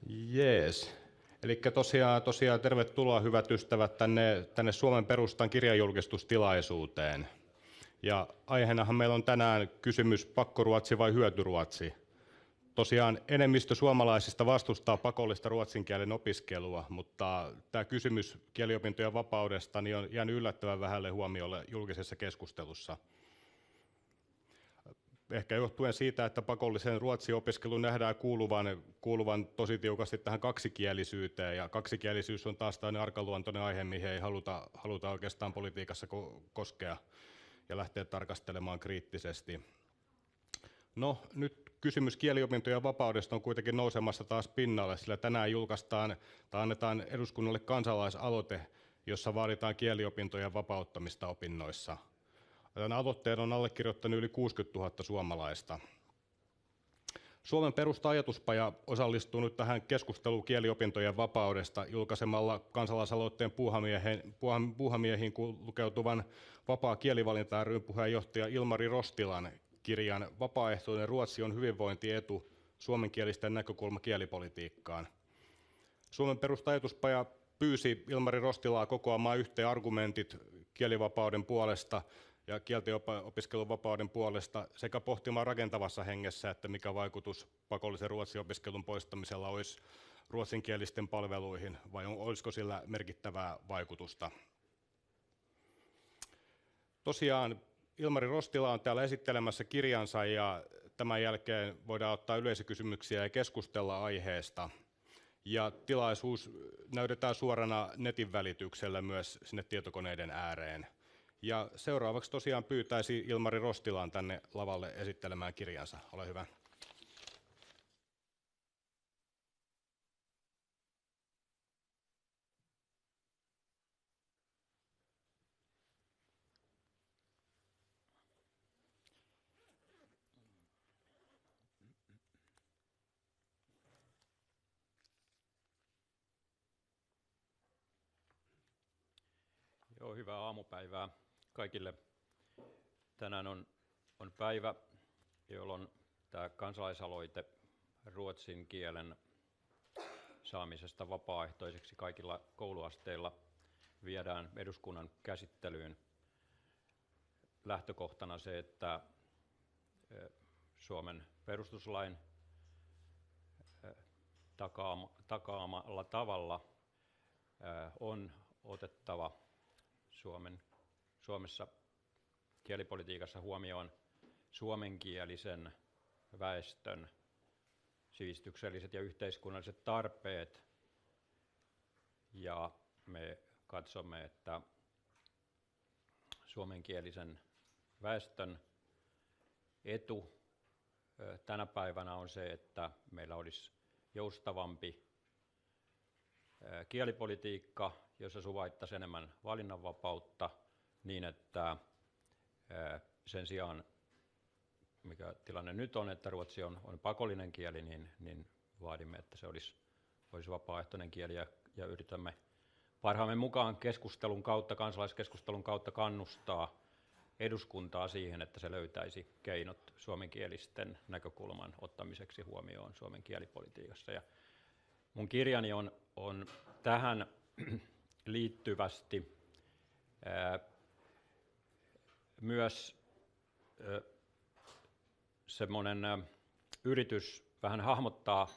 Jees. Eli tosiaan tervetuloa hyvät ystävät tänne Suomen Perustan kirjanjulkistustilaisuuteen. Ja aiheenahan meillä on tänään kysymys pakkoruotsi vai hyötyruotsi. Tosiaan enemmistö suomalaisista vastustaa pakollista ruotsin kielen opiskelua, mutta tämä kysymys kieliopintojen vapaudesta niin on jäänyt yllättävän vähälle huomiolle julkisessa keskustelussa. Ehkä johtuen siitä, että pakollisen ruotsi-opiskelun nähdään kuuluvan tosi tiukasti tähän kaksikielisyyteen, ja kaksikielisyys on taas tämmöinen arkaluontoinen aihe, mihin ei haluta oikeastaan politiikassa koskea ja lähteä tarkastelemaan kriittisesti. No, nyt kysymys kieliopintojen vapaudesta on kuitenkin nousemassa taas pinnalle, sillä tänään annetaan eduskunnalle kansalaisaloite, jossa vaaditaan kieliopintojen vapauttamista opinnoissa. Tämän aloitteen on allekirjoittanut yli 60 000 suomalaista. Suomen Perusta ajatuspaja osallistuu nyt tähän keskusteluun kieliopintojen vapaudesta julkaisemalla kansalaisaloitteen puuhamiehiin lukeutuvan Vapaa kielivalinta ry:n puheenjohtaja Ilmari Rostilan kirjan Vapaaehtoinen ruotsi on hyvinvointietu, suomenkielisten näkökulma kielipolitiikkaan. Suomen Perusta ajatuspaja pyysi Ilmari Rostilaa kokoamaan yhteen argumentit kielivapauden puolesta ja kielten opiskelun vapauden puolesta sekä pohtimaan rakentavassa hengessä, että mikä vaikutus pakollisen ruotsin-opiskelun poistamisella olisi ruotsinkielisten palveluihin vai olisiko sillä merkittävää vaikutusta. Tosiaan Ilmari Rostila on täällä esittelemässä kirjansa ja tämän jälkeen voidaan ottaa yleisökysymyksiä ja keskustella aiheesta. Ja tilaisuus näytetään suorana netin välityksellä myös sinne tietokoneiden ääreen. Ja seuraavaksi tosiaan pyytäisi Ilmari Rostilaan tänne lavalle esittelemään kirjansa. Ole hyvä. Joo, hyvää aamupäivää kaikille. Tänään on päivä, jolloin tämä kansalaisaloite ruotsin kielen saamisesta vapaaehtoiseksi kaikilla kouluasteilla viedään eduskunnan käsittelyyn. Lähtökohtana se, että Suomen perustuslain takaamalla tavalla on otettava Suomessa kielipolitiikassa huomioon suomenkielisen väestön sivistykselliset ja yhteiskunnalliset tarpeet. Ja me katsomme, että suomenkielisen väestön etu tänä päivänä on se, että meillä olisi joustavampi kielipolitiikka, jossa suvaittaisiin enemmän valinnanvapautta niin, että sen sijaan, mikä tilanne nyt on, että ruotsi on pakollinen kieli, niin vaadimme, että se olisi vapaaehtoinen kieli ja yritämme parhaamme mukaan keskustelun kautta, kansalaiskeskustelun kautta kannustaa eduskuntaa siihen, että se löytäisi keinot suomenkielisten näkökulman ottamiseksi huomioon Suomen kielipolitiikassa. Ja mun kirjani on tähän liittyvästi myös semmoinen yritys vähän hahmottaa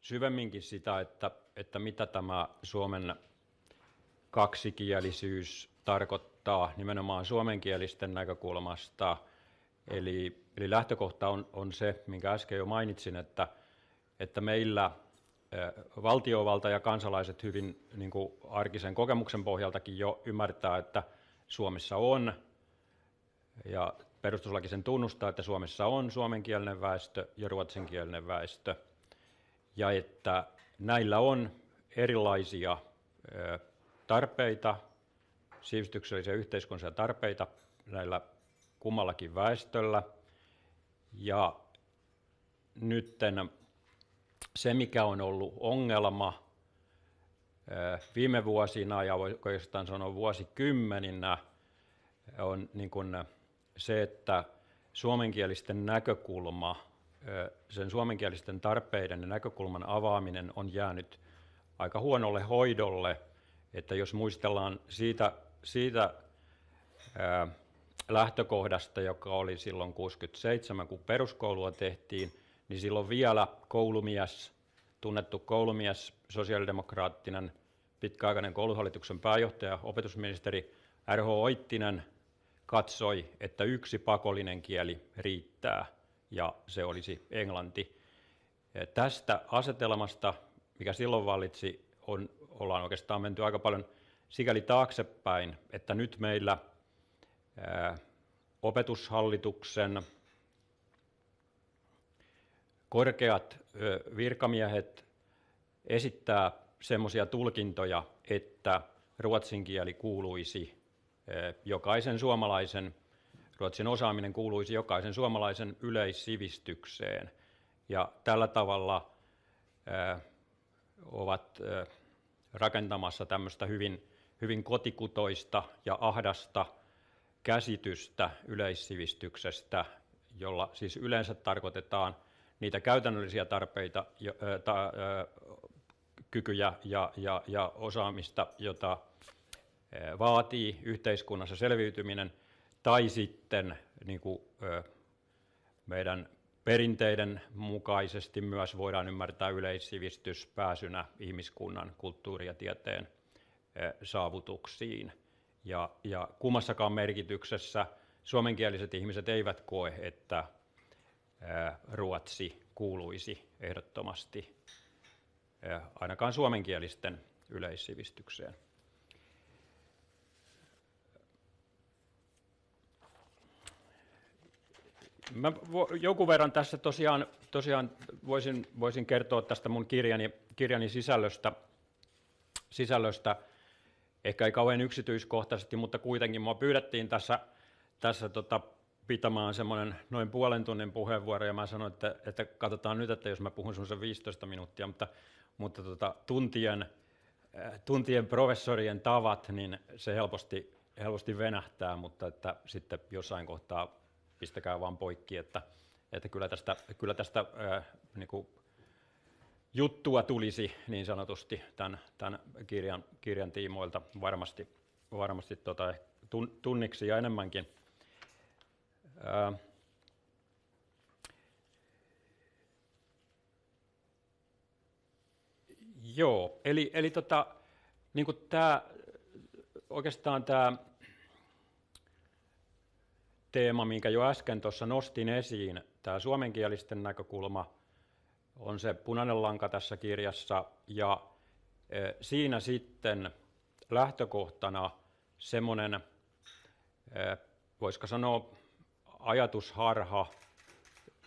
syvemminkin sitä, että mitä tämä Suomen kaksikielisyys tarkoittaa nimenomaan suomenkielisten näkökulmasta. Eli lähtökohta on se, minkä äsken jo mainitsin, että meillä valtiovalta ja kansalaiset hyvin niin kuin arkisen kokemuksen pohjaltakin jo ymmärtää, että Suomessa on, ja perustuslaki sen tunnustaa, että Suomessa on suomenkielinen väestö ja ruotsinkielinen väestö, ja että näillä on erilaisia tarpeita, sivistyksellisiä yhteiskunnallisia tarpeita näillä kummallakin väestöllä, ja nytten se, mikä on ollut ongelma viime vuosina ja oikeastaan sanoa vuosikymmeninä, on niin kuin se, että suomenkielisten näkökulma sen suomenkielisten tarpeiden ja näkökulman avaaminen on jäänyt aika huonolle hoidolle, että jos muistellaan siitä lähtökohdasta, joka oli silloin 1967, kun peruskoulua tehtiin, niin silloin vielä tunnettu koulumies, sosiaalidemokraattinen pitkäaikainen kouluhallituksen pääjohtaja, opetusministeri R.H. Oittinen katsoi, että yksi pakollinen kieli riittää, ja se olisi englanti. Tästä asetelmasta, mikä silloin vallitsi, ollaan oikeastaan menty aika paljon sikäli taaksepäin, että nyt meillä opetushallituksen korkeat virkamiehet esittää semmoisia tulkintoja, että ruotsin kieli kuuluisi ruotsin osaaminen kuuluisi jokaisen suomalaisen yleissivistykseen. Ja tällä tavalla ovat rakentamassa tämmöistä hyvin kotikutoista ja ahdasta käsitystä yleissivistyksestä, jolla siis yleensä tarkoitetaan niitä käytännöllisiä tarpeita, kykyjä ja osaamista, jota vaatii yhteiskunnassa selviytyminen, tai sitten niin kuin meidän perinteiden mukaisesti myös voidaan ymmärtää yleissivistys pääsynä ihmiskunnan kulttuuri- ja tieteen saavutuksiin. Ja kummassakaan merkityksessä suomenkieliset ihmiset eivät koe, että ruotsi kuuluisi ehdottomasti ainakaan suomenkielisten yleissivistykseen. Mä jonkun verran tässä tosiaan voisin kertoa tästä mun kirjani sisällöstä, ehkä ei kauhean yksityiskohtaisesti, mutta kuitenkin mua pyydettiin tässä pitämään semmoinen noin puolen tunnin puheenvuoro, ja mä sanoin, että katsotaan nyt, että jos mä puhun semmoisen 15 minuuttia, mutta tuntien professorien tavat, niin se helposti venähtää, mutta että sitten jossain kohtaa pistäkää vaan poikki, että kyllä tästä niin kuin juttua tulisi niin sanotusti tämän kirjan tiimoilta varmasti tunniksi ja enemmänkin. Joo, eli niin kuin oikeastaan tämä teema, minkä jo äsken tuossa nostin esiin, tämä suomenkielisten näkökulma, on se punainen lanka tässä kirjassa, ja siinä sitten lähtökohtana semmoinen, voisiko sanoa, ajatusharha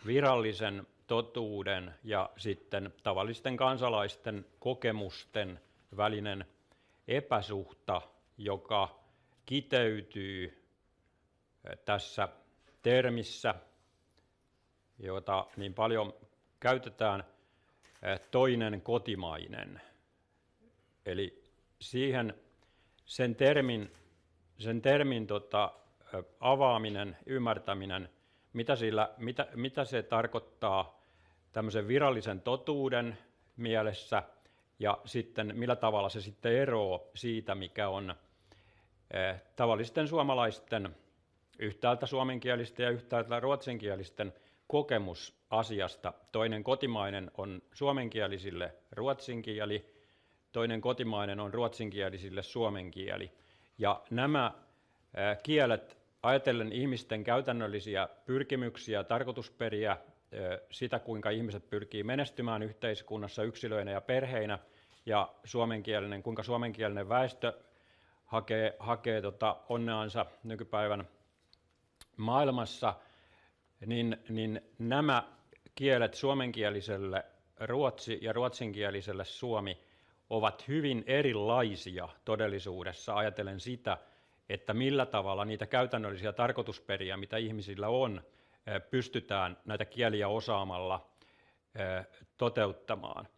virallisen totuuden ja sitten tavallisten kansalaisten kokemusten välinen epäsuhta, joka kiteytyy tässä termissä, jota niin paljon käytetään, toinen kotimainen. Eli sen termin avaaminen, ymmärtäminen, mitä se tarkoittaa tämmöisen virallisen totuuden mielessä, ja sitten millä tavalla se sitten eroaa siitä, mikä on tavallisten suomalaisten, yhtäältä suomenkielisten ja yhtäältä ruotsinkielisten kokemus asiasta. Toinen kotimainen on suomenkielisille ruotsin kieli, toinen kotimainen on ruotsinkielisille suomen kieli. Ja nämä kielet, ajatellen ihmisten käytännöllisiä pyrkimyksiä, tarkoitusperiä, sitä kuinka ihmiset pyrkii menestymään yhteiskunnassa yksilöinä ja perheinä, ja kuinka suomenkielinen väestö hakee onneansa nykypäivän maailmassa, niin nämä kielet suomenkieliselle ruotsi ja ruotsinkieliselle suomi ovat hyvin erilaisia todellisuudessa, ajatellen sitä, että millä tavalla niitä käytännöllisiä tarkoitusperiä, mitä ihmisillä on, pystytään näitä kieliä osaamalla toteuttamaan.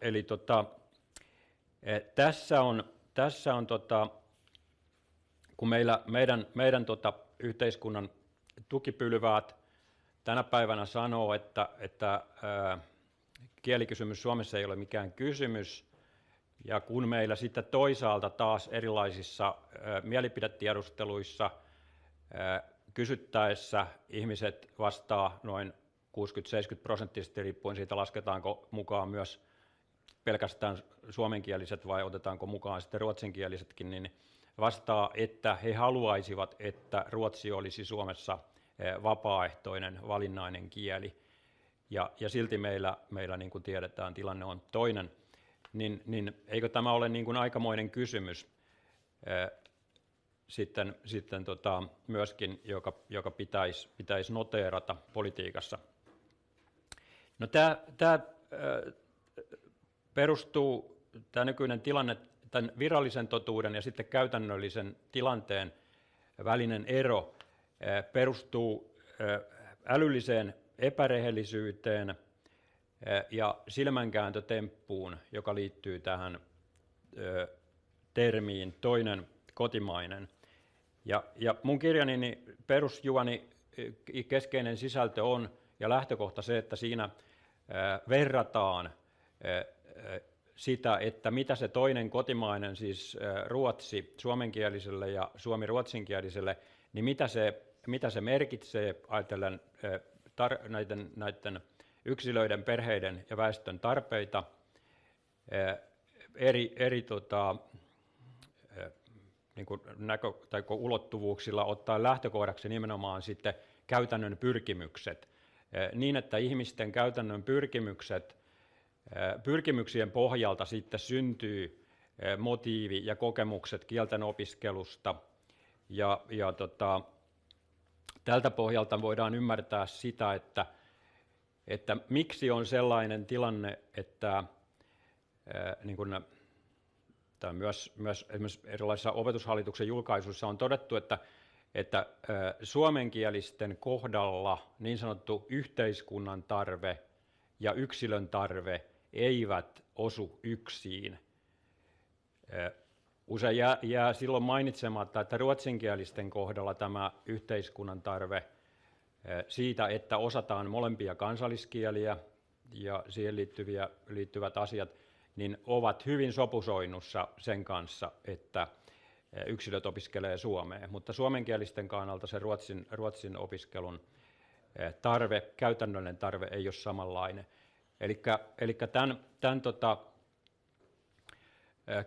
Eli tässä on kun meidän yhteiskunnan tukipylväät tänä päivänä sanoo, että kielikysymys Suomessa ei ole mikään kysymys, ja kun meillä sitten toisaalta taas erilaisissa mielipidetiedusteluissa kysyttäessä ihmiset vastaa noin 60-70% riippuen siitä, lasketaanko mukaan myös pelkästään suomenkieliset vai otetaanko mukaan sitten ruotsinkielisetkin, niin vastaa, että he haluaisivat, että ruotsi olisi Suomessa vapaaehtoinen, valinnainen kieli. Ja silti meillä niin kuin tiedetään, tilanne on toinen. Niin eikö tämä ole niin kuin aikamoinen kysymys sitten myöskin, joka pitäisi noteerata politiikassa? No tämä perustuu, tämä nykyinen tilanne, tämän virallisen totuuden ja sitten käytännöllisen tilanteen välinen ero perustuu älylliseen epärehellisyyteen ja silmänkääntötemppuun, joka liittyy tähän termiin toinen kotimainen. Ja mun kirjani perusjuoni, keskeinen sisältö on ja lähtökohta se, että siinä verrataan sitä, että mitä se toinen kotimainen, siis ruotsi suomenkieliselle ja suomi ruotsinkieliselle, niin mitä se merkitsee ajatellen näiden yksilöiden, perheiden ja väestön tarpeita eri niin kuin tai ulottuvuuksilla, ottaen lähtökohdaksi nimenomaan sitten käytännön pyrkimykset, niin että ihmisten käytännön pyrkimyksien pohjalta sitten syntyy motiivi ja kokemukset kielten opiskelusta, ja tältä pohjalta voidaan ymmärtää sitä, että miksi on sellainen tilanne, että niin kuin myös esimerkiksi erilaisissa opetushallituksen julkaisuissa on todettu, että suomenkielisten kohdalla niin sanottu yhteiskunnan tarve ja yksilön tarve eivät osu yksiin. Usein jää silloin mainitsematta, että ruotsinkielisten kohdalla tämä yhteiskunnan tarve siitä, että osataan molempia kansalliskieliä ja siihen liittyvät asiat, niin ovat hyvin sopusoinnussa sen kanssa, että yksilöt opiskelee suomea. Mutta suomenkielisten kannalta se ruotsin opiskelun tarve, käytännöllinen tarve ei ole samanlainen. Eli tämän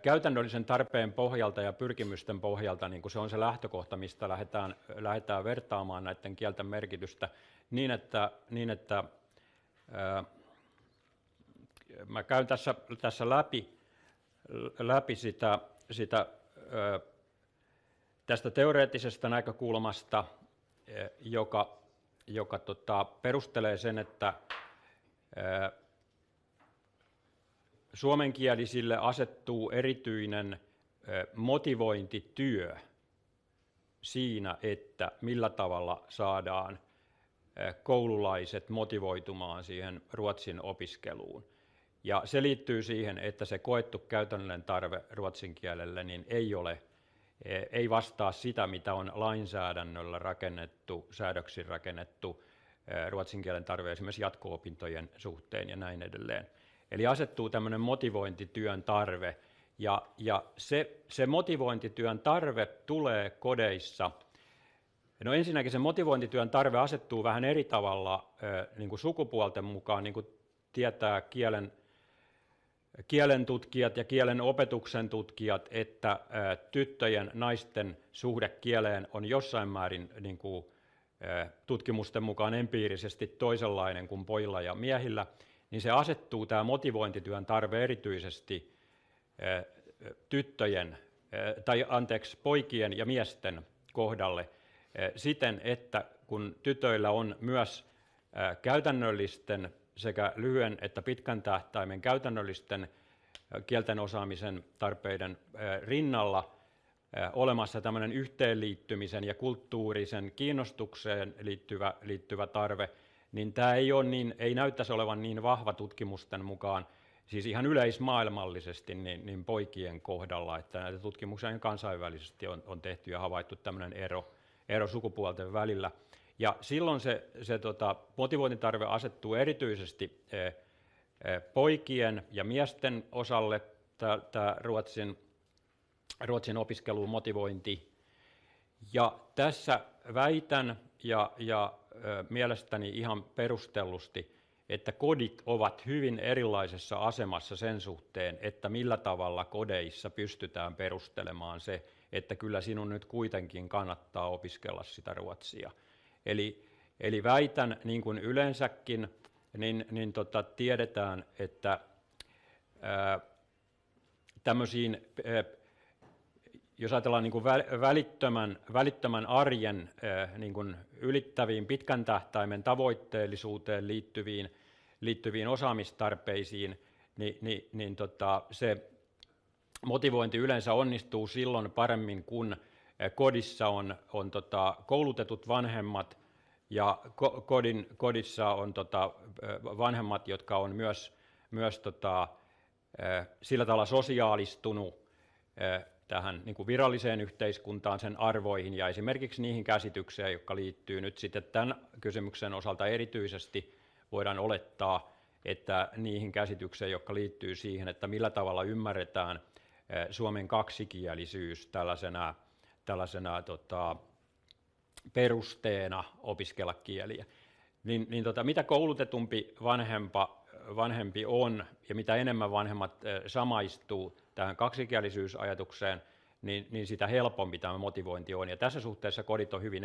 käytännöllisen tarpeen pohjalta ja pyrkimysten pohjalta niin kun se on se lähtökohta, mistä lähdetään vertaamaan näiden kielten merkitystä niin, että mä käyn tässä läpi sitä tästä teoreettisesta näkökulmasta, joka perustelee sen, että suomenkielisille asettuu erityinen motivointityö siinä, että millä tavalla saadaan koululaiset motivoitumaan siihen ruotsin opiskeluun. Ja se liittyy siihen, että se koettu käytännöllinen tarve ruotsin kielelle niin ei vastaa sitä, mitä on lainsäädännöllä rakennettu, säädöksin rakennettu ruotsin kielen tarve esimerkiksi jatko-opintojen suhteen ja näin edelleen. Eli asettuu tämmöinen motivointityön tarve, ja se motivointityön tarve tulee kodeissa. No ensinnäkin se motivointityön tarve asettuu vähän eri tavalla niin kuin sukupuolten mukaan, niin kuin tietää kielen tutkijat ja kielen opetuksen tutkijat, että tyttöjen, naisten suhde kieleen on jossain määrin niin kuin tutkimusten mukaan empiirisesti toisenlainen kuin pojilla ja miehillä, niin se asettuu tämä motivointityön tarve erityisesti poikien ja miesten kohdalle siten, että kun tytöillä on myös käytännöllisten sekä lyhyen että pitkän tähtäimen käytännöllisten kielten osaamisen tarpeiden rinnalla olemassa tämmöinen yhteenliittymisen ja kulttuurisen kiinnostukseen liittyvä tarve, niin tämä ei näyttäisi olevan niin vahva tutkimusten mukaan, siis ihan yleismaailmallisesti niin poikien kohdalla, että näitä tutkimuksia kansainvälisesti on tehty ja havaittu tämmöinen ero sukupuolten välillä. Ja silloin se motivointitarve asettuu erityisesti poikien ja miesten osalle, tämä Ruotsin opiskelun motivointi. Ja tässä väitän ja mielestäni ihan perustellusti, että kodit ovat hyvin erilaisessa asemassa sen suhteen, että millä tavalla kodeissa pystytään perustelemaan se, että kyllä sinun nyt kuitenkin kannattaa opiskella sitä ruotsia. Eli väitän, niin kuin yleensäkin, tiedetään, että tämmöisiin, jos ajatellaan niin kuin välittömän arjen niin kuin ylittäviin pitkän tähtäimen tavoitteellisuuteen liittyviin osaamistarpeisiin, se motivointi yleensä onnistuu silloin paremmin, kun kodissa on koulutetut vanhemmat ja kodissa on vanhemmat, jotka on myös sillä tavalla sosiaalistunut tähän niin kuin viralliseen yhteiskuntaan, sen arvoihin ja esimerkiksi niihin käsityksiin, jotka liittyy nyt sitten tämän kysymyksen osalta erityisesti voidaan olettaa, että niihin käsityksiin, jotka liittyy siihen, että millä tavalla ymmärretään Suomen kaksikielisyys tällaisena perusteena opiskella kieliä. Mitä koulutetumpi vanhempi on ja mitä enemmän vanhemmat samaistuu tähän kaksikielisyysajatukseen, niin sitä helpompi tämä motivointi on. Ja tässä suhteessa kodit on hyvin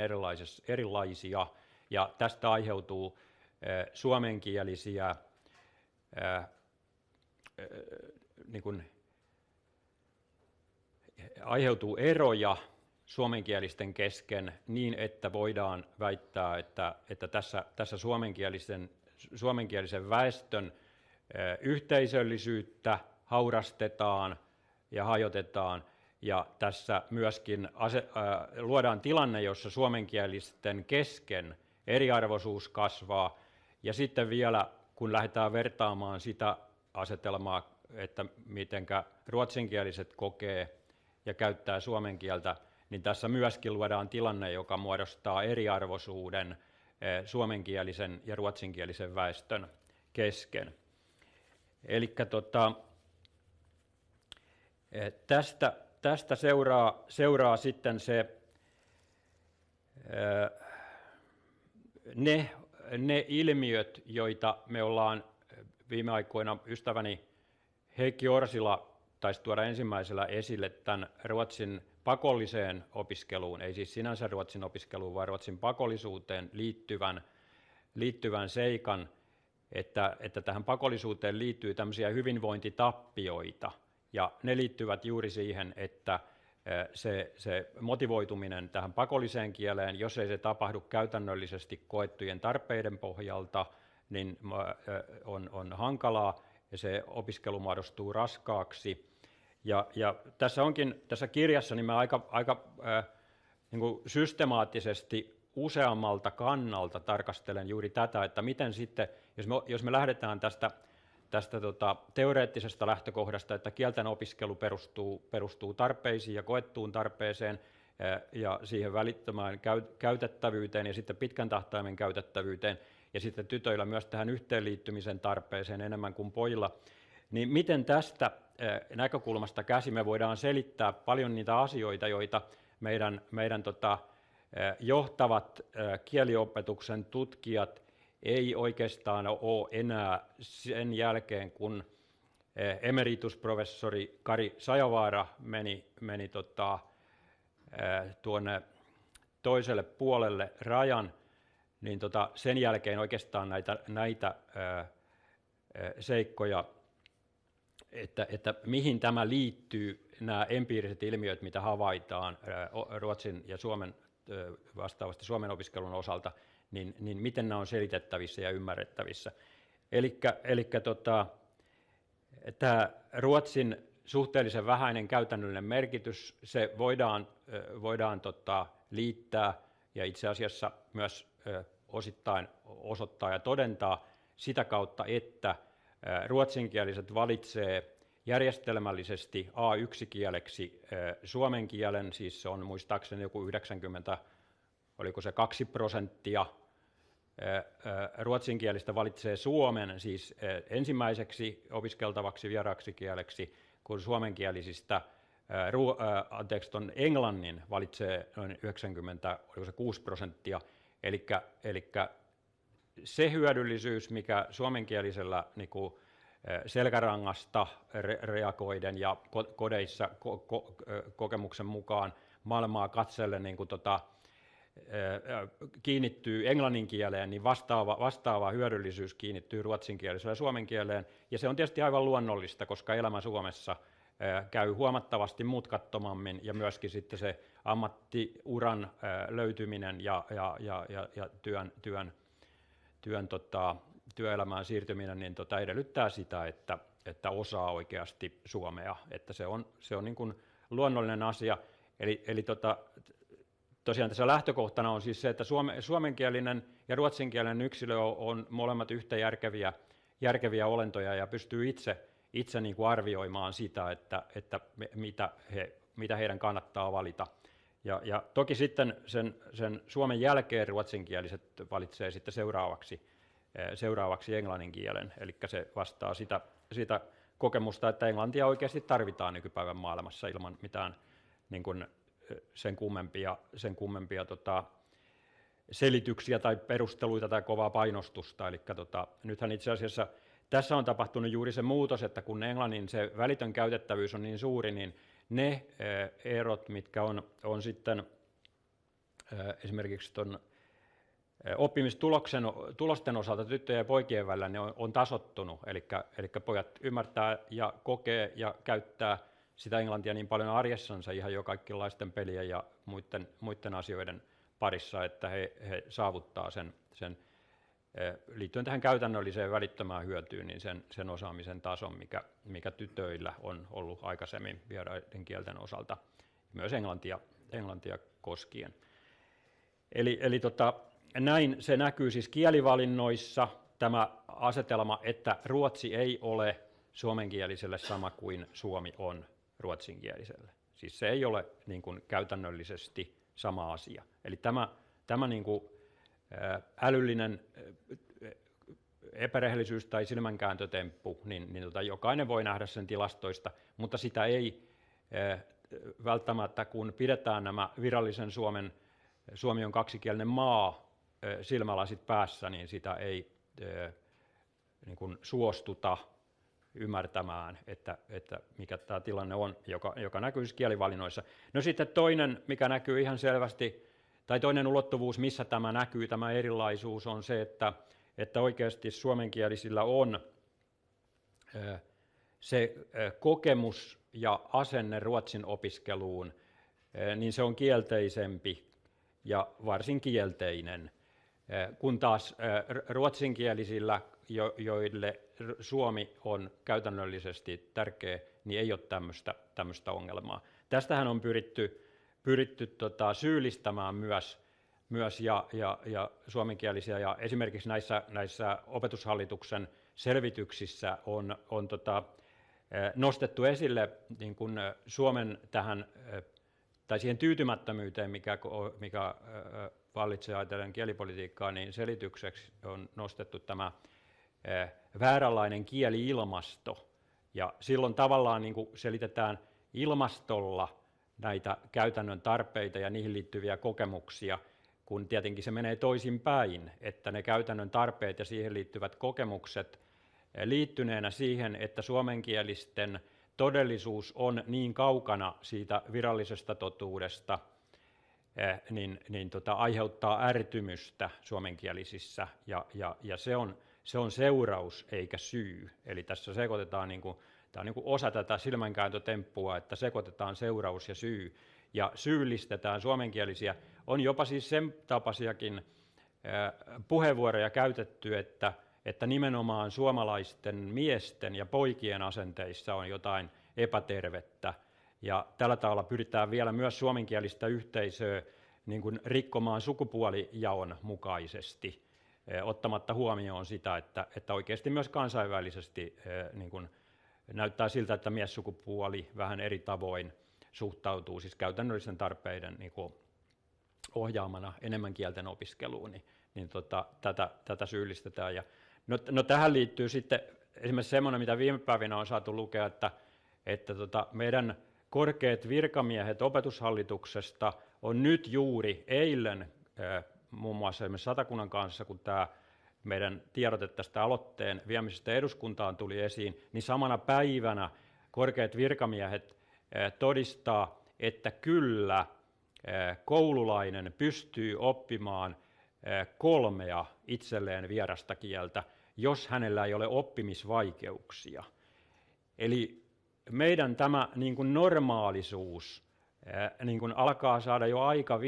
erilaisia ja tästä aiheutuu suomenkielisiä aiheutuu eroja suomenkielisten kesken niin, että voidaan väittää, että tässä suomenkielisen väestön yhteisöllisyyttä haurastetaan ja hajotetaan, ja tässä myöskin luodaan tilanne, jossa suomenkielisten kesken eriarvoisuus kasvaa, ja sitten vielä kun lähdetään vertaamaan sitä asetelmaa, että mitenkä ruotsinkieliset kokee ja käyttää suomen kieltä, niin tässä myöskin luodaan tilanne, joka muodostaa eriarvoisuuden suomenkielisen ja ruotsinkielisen väestön kesken. Eli tästä seuraa sitten ne ilmiöt, joita me ollaan viime aikoina, ystäväni Heikki Orsila taisi tuoda ensimmäisellä esille tämän Ruotsin pakolliseen opiskeluun, ei siis sinänsä Ruotsin opiskeluun, vaan Ruotsin pakollisuuteen liittyvän seikan, että tähän pakollisuuteen liittyy tämmöisiä hyvinvointitappioita, ja ne liittyvät juuri siihen, että se motivoituminen tähän pakolliseen kieleen, jos ei se tapahdu käytännöllisesti koettujen tarpeiden pohjalta, niin on hankalaa ja se opiskelu muodostuu raskaaksi. Ja tässä kirjassa niin mä aika niin kuin systemaattisesti useammalta kannalta tarkastelen juuri tätä, että miten sitten, jos me lähdetään tästä teoreettisesta lähtökohdasta, että kielten opiskelu perustuu tarpeisiin ja koettuun tarpeeseen ja siihen välittömään käytettävyyteen ja sitten pitkän tähtäimen käytettävyyteen ja sitten tytöillä myös tähän yhteenliittymisen tarpeeseen enemmän kuin pojilla, niin miten tästä näkökulmasta käsin me voidaan selittää paljon niitä asioita, joita meidän johtavat kieliopetuksen tutkijat ei oikeastaan ole enää sen jälkeen, kun emeritusprofessori Kari Sajavaara meni tuonne toiselle puolelle rajan, niin sen jälkeen oikeastaan näitä seikkoja, että mihin tämä liittyy, nämä empiiriset ilmiöt, mitä havaitaan Ruotsin ja Suomen vastaavasti Suomen opiskelun osalta, niin miten nämä on selitettävissä ja ymmärrettävissä. Eli tämä Ruotsin suhteellisen vähäinen käytännöllinen merkitys, se voidaan liittää ja itse asiassa myös osittain osoittaa ja todentaa sitä kautta, että ruotsinkieliset valitsee järjestelmällisesti A1-kieleksi suomen kielen, siis se on muistaakseni joku 90, oliko se 2% ruotsinkielistä valitsee suomen siis ensimmäiseksi opiskeltavaksi vieraaksi kieleksi, kun suomenkielisistä englannin valitsee noin 96%. Eli se hyödyllisyys, mikä suomenkielisellä niin kuin selkärangasta reagoiden ja kodeissa kokemuksen mukaan maailmaa katselle niin kuin kiinnittyy englannin kieleen, niin vastaava hyödyllisyys kiinnittyy ruotsinkielisellä suomen kieleen. Ja se on tietysti aivan luonnollista, koska elämä Suomessa käy huomattavasti mutkattomammin ja myöskin sitten se ammattiuran löytyminen ja työelämään siirtyminen niin edellyttää sitä, että osaa oikeasti suomea, että se on niin kuin luonnollinen asia. Eli tosiaan tässä lähtökohtana on siis se, että suomenkielinen ja ruotsinkielinen yksilö on molemmat yhtä järkeviä olentoja ja pystyy itse niin kuin arvioimaan sitä, että mitä heidän kannattaa valita. Ja toki sitten sen suomen jälkeen ruotsinkieliset valitsee sitten seuraavaksi englannin kielen, eli se vastaa sitä kokemusta, että englantia oikeasti tarvitaan nykypäivän maailmassa ilman mitään niin kuin sen kummempia selityksiä tai perusteluita tai kovaa painostusta. Eli nythän itse asiassa tässä on tapahtunut juuri se muutos, että kun englannin se välitön käytettävyys on niin suuri, niin ne erot, mitkä on sitten esimerkiksi tuon oppimistulosten osalta tyttöjen ja poikien välillä, ne on tasottunut, eli pojat ymmärtää ja kokee ja käyttää sitä englantia niin paljon arjessansa ihan jo kaikenlaisten pelien ja muiden asioiden parissa, että he saavuttaa sen liittyen tähän käytännölliseen välittömään hyötyyn, niin sen osaamisen tason, mikä tytöillä on ollut aikaisemmin vieraiden kielten osalta, myös englantia koskien. Eli näin se näkyy siis kielivalinnoissa, tämä asetelma, että ruotsi ei ole suomenkieliselle sama kuin suomi on ruotsinkieliselle. Siis se ei ole niin kuin käytännöllisesti sama asia. Eli tämä niin kuin älyllinen epärehellisyys tai silmänkääntötemppu, niin jokainen voi nähdä sen tilastoista, mutta sitä ei välttämättä, kun pidetään nämä virallisen Suomi on kaksikielinen maa silmälasit päässä, niin sitä ei niin kuin suostuta ymmärtämään, että mikä tämä tilanne on, joka näkyy siis kielivalinnoissa. No sitten toinen, mikä näkyy ihan selvästi, tai toinen ulottuvuus, missä tämä näkyy, tämä erilaisuus, on se, että oikeasti suomenkielisillä on se kokemus ja asenne ruotsin opiskeluun, niin se on kielteisempi ja varsin kielteinen, kun taas ruotsinkielisillä, joille suomi on käytännöllisesti tärkeä, niin ei ole tämmöistä ongelmaa. Tästähän on pyritty syyllistämään myös ja suomenkielisiä, ja esimerkiksi näissä opetushallituksen selvityksissä on nostettu esille niin kuin Suomen tähän tai siihen tyytymättömyyteen, mikä vallitsee ajatellen kielipolitiikkaa, niin selitykseksi on nostettu tämä vääränlainen kieli-ilmasto. Ja silloin tavallaan niin kuin selitetään ilmastolla näitä käytännön tarpeita ja niihin liittyviä kokemuksia, kun tietenkin se menee toisinpäin, että ne käytännön tarpeet ja siihen liittyvät kokemukset liittyneenä siihen, että suomenkielisten todellisuus on niin kaukana siitä virallisesta totuudesta, niin aiheuttaa ärtymystä suomenkielisissä, ja se on seuraus eikä syy. Eli tässä sekoitetaan, tämä on niin kuin osa tätä silmänkääntötemppua, että sekoitetaan seuraus ja syy, ja syyllistetään suomenkielisiä. On jopa siis sen tapaisiakin puheenvuoroja käytetty, että nimenomaan suomalaisten miesten ja poikien asenteissa on jotain epätervettä, ja tällä tavalla pyritään vielä myös suomenkielistä yhteisöä niin kuin rikkomaan sukupuolijaon mukaisesti, ottamatta huomioon sitä, että oikeasti myös kansainvälisesti niin kuin näyttää siltä, että miessukupuoli vähän eri tavoin suhtautuu siis käytännöllisten tarpeiden niin kuin ohjaamana enemmän kielten opiskeluun, niin tätä syyllistetään. No tähän liittyy sitten esimerkiksi semmoinen, mitä viime päivinä on saatu lukea, että meidän korkeat virkamiehet opetushallituksesta on nyt juuri eilen muun muassa esimerkiksi Satakunnan kanssa, kun tämä meidän tiedote tästä aloitteen viemisestä eduskuntaan tuli esiin, niin samana päivänä korkeat virkamiehet todistaa, että kyllä koululainen pystyy oppimaan 3 itselleen vierasta kieltä, jos hänellä ei ole oppimisvaikeuksia. Eli meidän tämä niin kuin normaalisuus niin kuin alkaa saada jo aika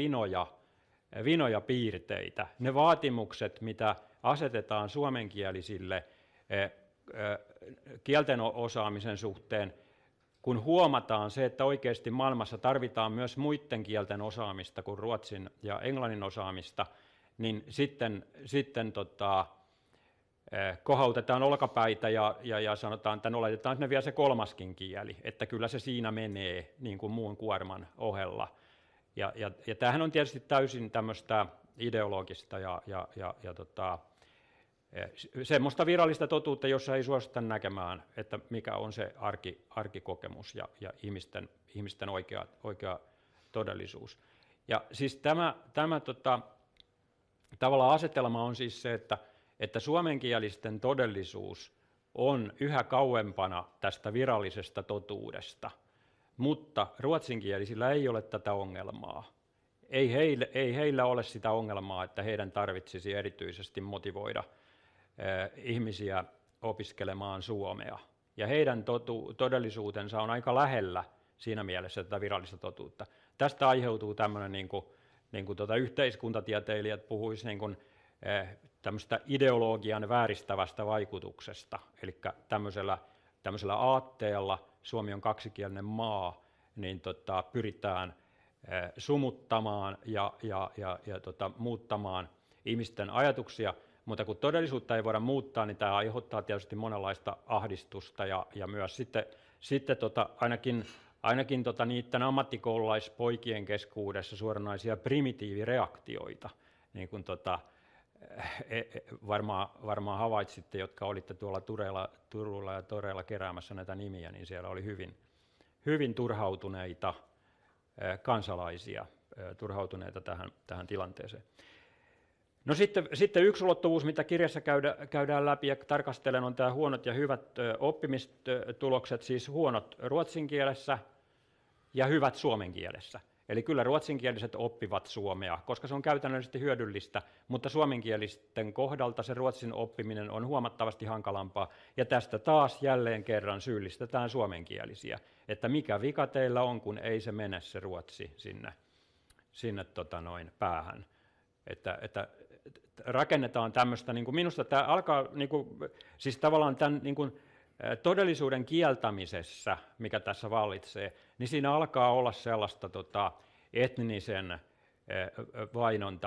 vinoja piirteitä. Ne vaatimukset, mitä asetetaan suomenkielisille kielten osaamisen suhteen, kun huomataan se, että oikeasti maailmassa tarvitaan myös muiden kielten osaamista kuin ruotsin ja englannin osaamista, niin sitten kohautetaan olkapäitä ja sanotaan, että oletetaan sinne vielä se 3. kieli, että kyllä se siinä menee niin kuin muun kuorman ohella. Ja tämähän on tietysti täysin tämmöistä ideologista ja semmoista virallista totuutta, jossa ei suostuta näkemään, että mikä on se arkikokemus ja ihmisten oikea todellisuus. Ja siis tämä tavallaan asetelma on siis se, että suomenkielisten todellisuus on yhä kauempana tästä virallisesta totuudesta, mutta ruotsinkielisillä ei ole tätä ongelmaa. Ei heillä ole sitä ongelmaa, että heidän tarvitsisi erityisesti motivoida ihmisiä opiskelemaan suomea. Ja heidän todellisuutensa on aika lähellä siinä mielessä tätä virallista totuutta. Tästä aiheutuu tämmöinen, niin kuin yhteiskuntatieteilijät puhuisivat, niin kuin, tämmöistä ideologian vääristävästä vaikutuksesta. Eli tämmöisellä aatteella, Suomi on kaksikielinen maa, niin pyritään sumuttamaan ja muuttamaan ihmisten ajatuksia, mutta kun todellisuutta ei voida muuttaa, niin tämä aiheuttaa tietysti monenlaista ahdistusta ja myös sitten ainakin niiden ammattikoululaispoikien keskuudessa suoranaisia primitiivireaktioita, niin kuin varmaan havaitsitte, jotka olitte tuolla Turulla ja toreilla keräämässä näitä nimiä, niin siellä oli hyvin turhautuneita kansalaisia, turhautuneita tähän tilanteeseen. No sitten yksi ulottuvuus, mitä kirjassa käydään läpi ja tarkastelen, on tämä huonot ja hyvät oppimistulokset, siis huonot ruotsin kielessä ja hyvät suomen kielessä. Eli kyllä ruotsinkieliset oppivat suomea, koska se on käytännöllisesti hyödyllistä, mutta suomenkielisten kohdalta se ruotsin oppiminen on huomattavasti hankalampaa. Ja tästä taas jälleen kerran syyllistetään suomenkielisiä, että mikä vika teillä on, kun ei se mene se ruotsi sinne päähän. Että rakennetaan tämmöistä, niin kuin minusta tämä alkaa, niin kuin, siis tavallaan tämän niin kuin, todellisuuden kieltämisessä, mikä tässä vallitsee, niin siinä alkaa olla sellaista etnisen vainon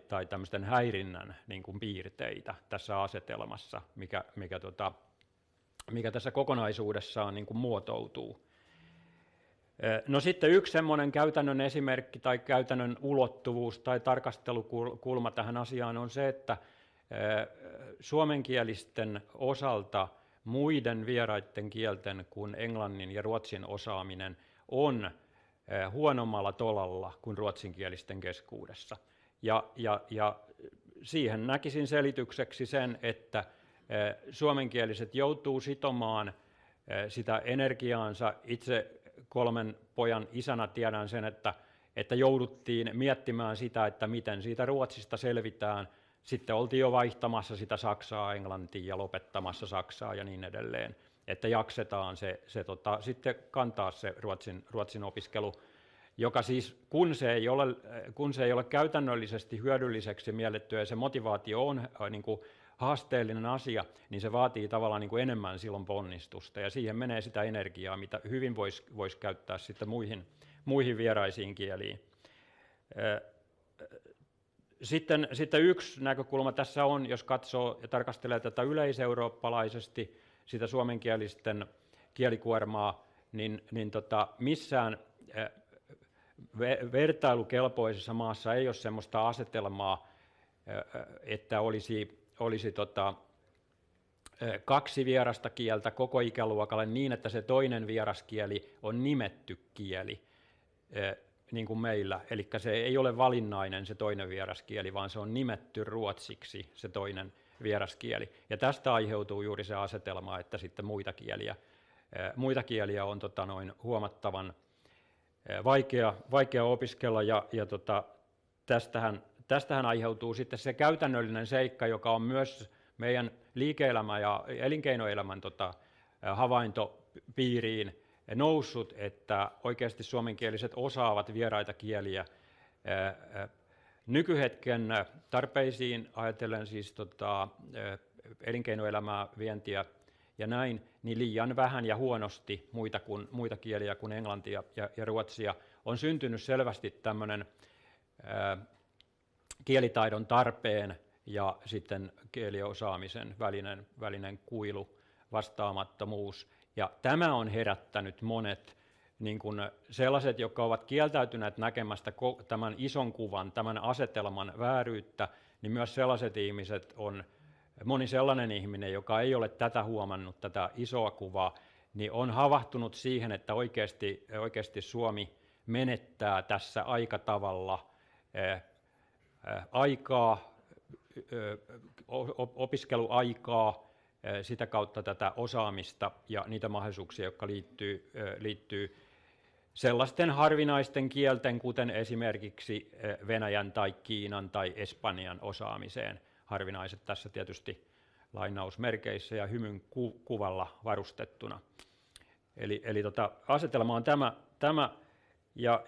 tai tämmöisten häirinnän niin kuin piirteitä tässä asetelmassa, mikä tässä kokonaisuudessaan niin kuin muotoutuu. No sitten yksi semmoinen käytännön esimerkki tai käytännön ulottuvuus tai tarkastelukulma tähän asiaan on se, että suomenkielisten osalta muiden vieraiden kielten kuin englannin ja ruotsin osaaminen on huonommalla tolalla kuin ruotsinkielisten keskuudessa. Ja siihen näkisin selitykseksi sen, että suomenkieliset joutuu sitomaan sitä energiaansa. Itse 3 pojan isänä tiedän sen, että jouduttiin miettimään sitä, että miten siitä Ruotsista selvitään. Sitten oltiin jo vaihtamassa sitä Saksaa Englantiin ja lopettamassa Saksaa ja niin edelleen, että jaksetaan sitten kantaa se ruotsin opiskelu, joka siis kun se ei ole käytännöllisesti hyödylliseksi miellettyä ja se motivaatio on niin kuin haasteellinen asia, niin se vaatii tavallaan niin kuin enemmän silloin ponnistusta ja siihen menee sitä energiaa, mitä hyvin voisi käyttää sitten muihin vieraisiin kieliin. Sitten yksi näkökulma tässä on, jos katsoo ja tarkastelee tätä yleiseurooppalaisesti, sitä suomenkielisten kielikuormaa, niin missään vertailukelpoisessa maassa ei ole sellaista asetelmaa, että olisi 2 vierasta kieltä koko ikäluokalle niin, että se toinen vieraskieli on nimetty kieli, niin kuin meillä. Eli se ei ole valinnainen se toinen vieraskieli, vaan se on nimetty ruotsiksi se toinen vieraskieli. Ja tästä aiheutuu juuri se asetelma, että sitten muita kieliä on huomattavan vaikea opiskella, ja tästähän aiheutuu sitten se käytännöllinen seikka, joka on myös meidän liike-elämän ja elinkeinoelämän havaintopiiriin noussut, että oikeasti suomenkieliset osaavat vieraita kieliä nykyhetken tarpeisiin ajatellen siis elinkeinoelämää, vientiä ja näin, niin liian vähän ja huonosti muita kieliä kuin englantia ja ruotsia. On syntynyt selvästi tämmöinen kielitaidon tarpeen ja sitten kieliosaamisen välinen kuilu, vastaamattomuus. Ja tämä on herättänyt monet niin kuin sellaiset, jotka ovat kieltäytyneet näkemästä tämän ison kuvan, tämän asetelman vääryyttä, niin myös sellaiset ihmiset on, moni sellainen ihminen, joka ei ole tätä huomannut, tätä isoa kuvaa, niin on havahtunut siihen, että oikeasti Suomi menettää tässä aika tavalla aikaa, opiskeluaikaa, sitä kautta tätä osaamista ja niitä mahdollisuuksia, jotka liittyy sellaisten harvinaisten kielten, kuten esimerkiksi Venäjän tai Kiinan tai Espanjan osaamiseen. Harvinaiset tässä tietysti lainausmerkeissä ja hymyn kuvalla varustettuna. Eli asetelma on tämä. Ja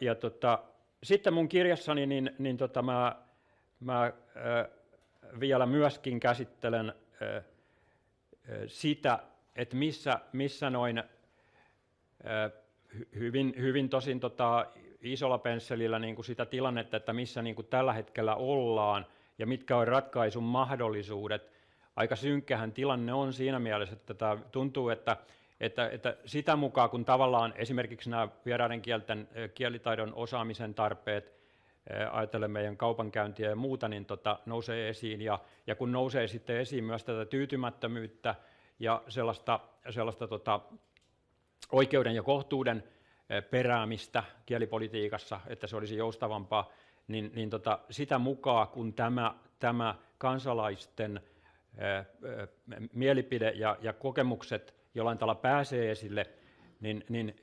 sitten mun kirjassani mä vielä myöskin käsittelen sitä, että missä noin hyvin tosin isolla pensselillä niin kuin sitä tilannetta, että missä niin kuin tällä hetkellä ollaan ja mitkä on ratkaisun mahdollisuudet. Aika synkkähän tilanne on siinä mielessä, että tuntuu, että sitä mukaan kun tavallaan esimerkiksi nämä vieraiden kielten kielitaidon osaamisen tarpeet, ajatellen meidän kaupankäyntiä ja muuta, niin nousee esiin, ja kun nousee sitten esiin myös tätä tyytymättömyyttä ja sellaista oikeuden ja kohtuuden peräämistä kielipolitiikassa, että se olisi joustavampaa, niin sitä mukaan kun tämä kansalaisten mielipide ja kokemukset jollain tavalla pääsee esille, niin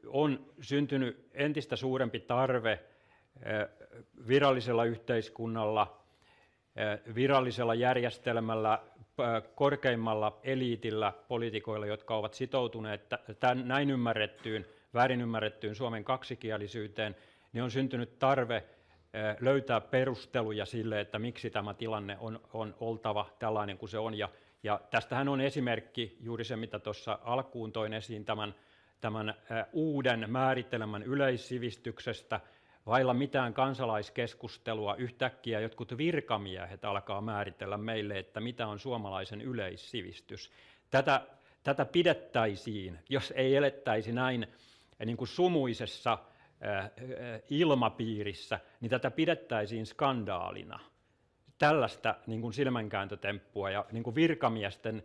on syntynyt entistä suurempi tarve virallisella yhteiskunnalla, virallisella järjestelmällä, korkeimmalla eliitillä, poliitikoilla, jotka ovat sitoutuneet näin väärin ymmärrettyyn Suomen kaksikielisyyteen, niin on syntynyt tarve löytää perusteluja sille, että miksi tämä tilanne on oltava tällainen kuin se on. Ja tästähän on esimerkki juuri se, mitä tuossa alkuun toin esiin, tämän uuden määritelmän yleissivistyksestä, vailla mitään kansalaiskeskustelua yhtäkkiä jotkut virkamiehet alkaa määritellä meille, että mitä on suomalaisen yleissivistys. Tätä pidettäisiin, jos ei elettäisi näin niin kuin sumuisessa ilmapiirissä, niin tätä pidettäisiin skandaalina. Tällaista niin kuin silmänkääntötemppua ja niin kuin virkamiesten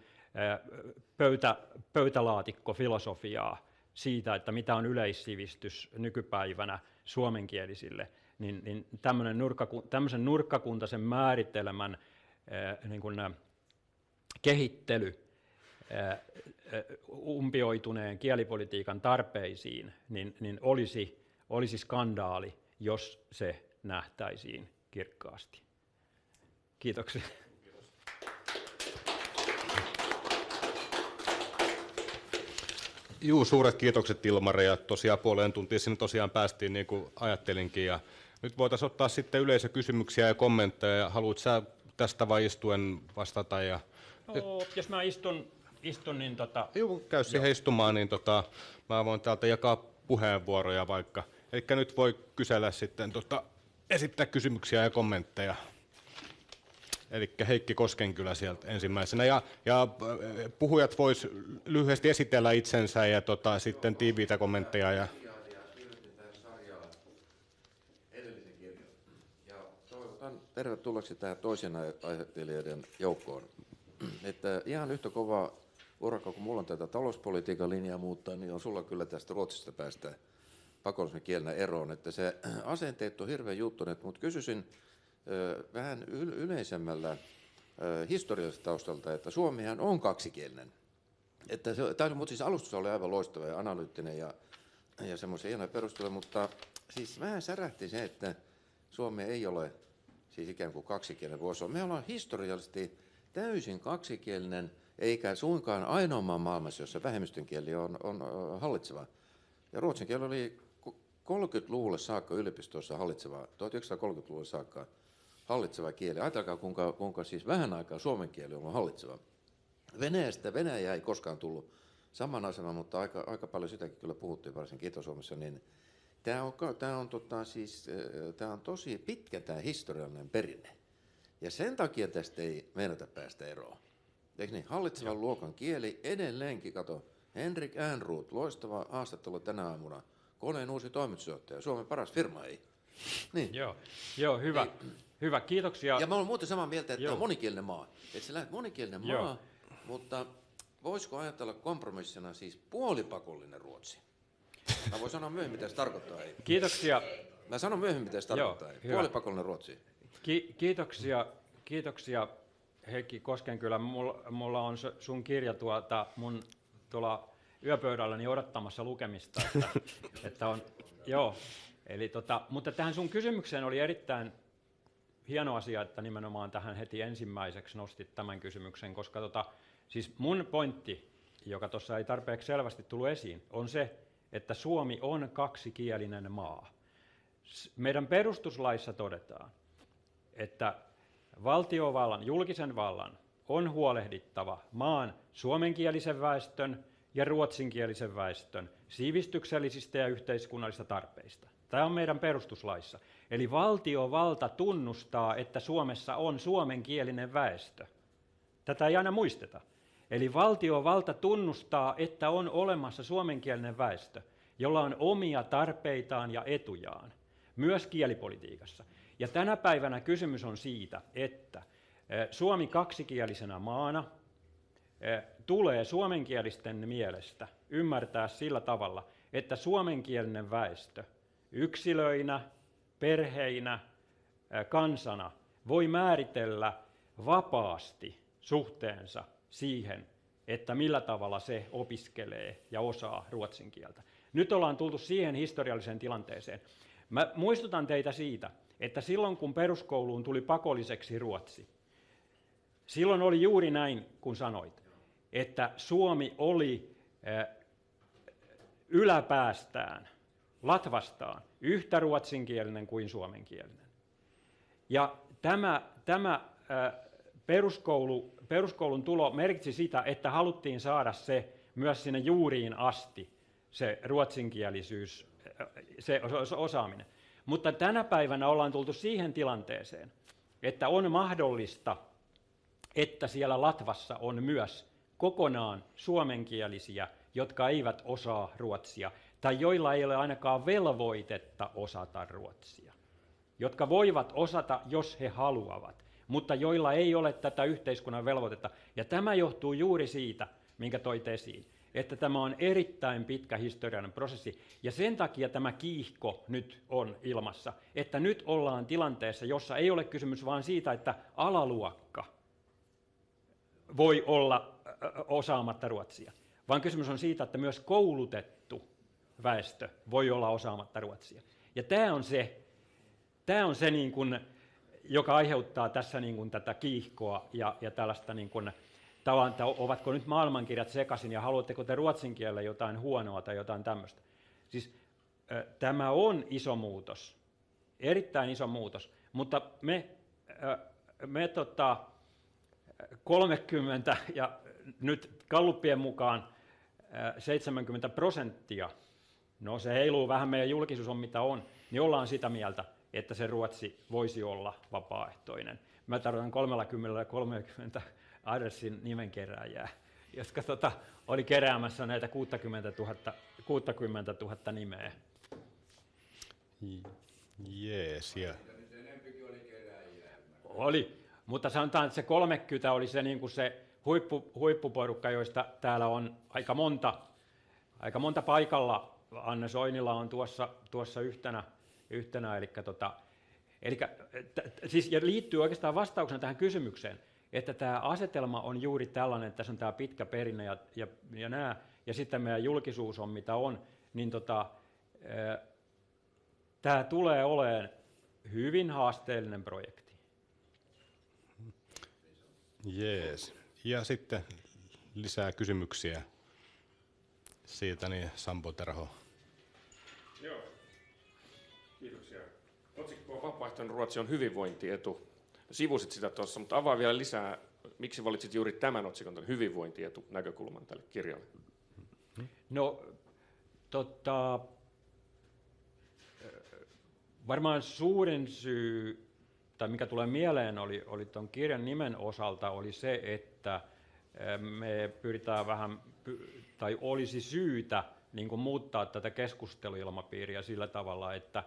pöytälaatikkofilosofiaa siitä, että mitä on yleissivistys nykypäivänä suomenkielisille, niin tämmöisen nurkkakuntaisen määritelmän niin kuin kehittely umpioituneen kielipolitiikan tarpeisiin, niin olisi skandaali, jos se nähtäisiin kirkkaasti. Kiitoksia. Juu, suuret kiitokset Ilmari, ja tosiaan puoleen tuntiin sinne tosiaan päästiin niin kuin ajattelinkin. Ja nyt voitaisiin ottaa sitten yleisökysymyksiä ja kommentteja. Ja haluatko sä tästä vai istuen vastata? Jos mä istun niin Juu, käy siihen istumaan, niin mä voin täältä jakaa puheenvuoroja vaikka. Eli nyt voi kysellä sitten, esittää kysymyksiä ja kommentteja. Eli Heikki Koskenkylä sieltä ensimmäisenä. Ja puhujat vois lyhyesti esitellä itsensä ja sitten tiiviitä kommentteja. tervetulleeksi tähän toisen ajattelijoiden joukkoon. Että ihan yhtä kova urakka, kun mulla on tätä talouspolitiikan linjaa muuttaa, niin on sulla kyllä tästä Ruotsista päästä pakollisen kielenä eroon. Että se asenteet on hirveän juttuneet, mutta kysyisin vähän yleisemmällä historiallisesta taustalta, että Suomihan on kaksikielinen. Että mutta siis alustus oli aivan loistava ja analyyttinen ja semmoisia hienoja perusteluja, mutta siis vähän särähti se, että Suomi ei ole siis ikään kuin kaksikielinen vuosi. Me ollaan historiallisesti täysin kaksikielinen, eikä suinkaan ainoa maa maailmassa, jossa vähemmistön kieli on hallitseva. Ja ruotsin kieli oli 30-luvulle saakka yliopistoissa hallitseva, 1930-luvulle saakka hallitseva kieli. Ajatelkaa, kuinka siis vähän aikaa suomen kieli on hallitseva. Venäjä ei koskaan tullut saman asemaan, mutta aika paljon sitäkin kyllä puhuttiin, varsinkin Itä-Suomessa. Niin tämä on tosi pitkä tämä historiallinen perinne. Ja sen takia tästä ei meinata päästä eroon. Eikö niin? Hallitsevan luokan kieli edelleenkin, kato, Henrik Ehrnrooth, loistava haastattelu tänä aamuna. Koneen uusi toimitusjohtaja, Suomen paras firma, ei? Niin. Joo, hyvä. Hyvä, kiitoksia. Ja mä olen muuten samaa mieltä, että on monikielinen maa. Että sä lähdet monikielinen maa, mutta voisiko ajatella kompromissina siis puolipakollinen Ruotsi? Mä voin sanoa myöhemmin, mitä se tarkoittaa. Ei. Kiitoksia. Mä sanon myöhemmin, mitä se tarkoittaa. Puolipakollinen Ruotsi. Kiitoksia Heikki Koskenkylä. Mulla on sun kirja mun tuolla yöpöydälläni odottamassa lukemista. että on, joo. Eli mutta tähän sun kysymykseen oli erittäin hieno asia, että nimenomaan tähän heti ensimmäiseksi nostit tämän kysymyksen, koska siis mun pointti, joka tuossa ei tarpeeksi selvästi tullut esiin, on se, että Suomi on kaksikielinen maa. Meidän perustuslaissa todetaan, että valtiovallan, julkisen vallan on huolehdittava maan suomenkielisen väestön ja ruotsinkielisen väestön sivistyksellisistä ja yhteiskunnallisista tarpeista. Tämä on meidän perustuslaissa. Eli valtiovalta tunnustaa, että Suomessa on suomenkielinen väestö. Tätä ei aina muisteta. Eli valtiovalta tunnustaa, että on olemassa suomenkielinen väestö, jolla on omia tarpeitaan ja etujaan, myös kielipolitiikassa. Ja tänä päivänä kysymys on siitä, että Suomi kaksikielisenä maana tulee suomenkielisten mielestä ymmärtää sillä tavalla, että suomenkielinen väestö yksilöinä, perheinä, kansana voi määritellä vapaasti suhteensa siihen, että millä tavalla se opiskelee ja osaa ruotsin kieltä. Nyt ollaan tultu siihen historialliseen tilanteeseen. Mä muistutan teitä siitä, että silloin kun peruskouluun tuli pakolliseksi ruotsi, silloin oli juuri näin, kun sanoit, että Suomi oli yläpäästään, latvastaan, yhtä ruotsinkielinen kuin suomenkielinen. Ja tämä peruskoulun tulo merkitsi sitä, että haluttiin saada se myös sinne juuriin asti, se ruotsinkielisyys, se osaaminen. Mutta tänä päivänä ollaan tultu siihen tilanteeseen, että on mahdollista, että siellä Latvassa on myös kokonaan suomenkielisiä, jotka eivät osaa ruotsia, tai joilla ei ole ainakaan velvoitetta osata ruotsia, jotka voivat osata, jos he haluavat, mutta joilla ei ole tätä yhteiskunnan velvoitetta. Ja tämä johtuu juuri siitä, minkä toit esiin, että tämä on erittäin pitkä historiallinen prosessi, ja sen takia tämä kiihko nyt on ilmassa, että nyt ollaan tilanteessa, jossa ei ole kysymys vain siitä, että alaluokka voi olla osaamatta ruotsia, vaan kysymys on siitä, että myös koulutettu väestö voi olla osaamatta ruotsia. Ja tämä on se niin kuin, joka aiheuttaa tässä niin kuin tätä kiihkoa ja tällaista, niin kuin, että ovatko nyt maailmankirjat sekaisin ja haluatteko te ruotsin kielellä jotain huonoa tai jotain tämmöistä. Siis tämä on iso muutos, erittäin iso muutos, mutta me 30 ja nyt Gallupien mukaan 70%, no se heiluu vähän, meidän julkisuus on mitä on, niin ollaan sitä mieltä, että se ruotsi voisi olla vapaaehtoinen. Mä tarkoitan 30 adressin nimenkerääjää, jotka oli keräämässä näitä 60 000 nimeä. Jees, ja Oli, mutta sanotaan, että se 30 oli se, niin kuin se huippuporukka, joista täällä on aika monta paikalla. Anne Soinila on tuossa yhtenä siis, ja liittyy oikeastaan vastauksena tähän kysymykseen, että tämä asetelma on juuri tällainen, että tässä on tämä pitkä perinne ja sitten meidän julkisuus on mitä on, niin tämä tulee olemaan hyvin haasteellinen projekti. Jees. Ja sitten lisää kysymyksiä siitä, niin Sampo Terho. Joo, kiitoksia. Otsikko Vapaaehtoinen Ruotsi on hyvinvointietu. Sivusit sitä tuossa, mutta avaa vielä lisää, miksi valitsit juuri tämän otsikon, tämän hyvinvointietu näkökulman tälle kirjalle? No, varmaan suurin syy, tai mikä tulee mieleen, oli tuon kirjan nimen osalta, oli se, että me pyritään vähän, tai olisi syytä niin kuin muuttaa tätä keskusteluilmapiiriä sillä tavalla, että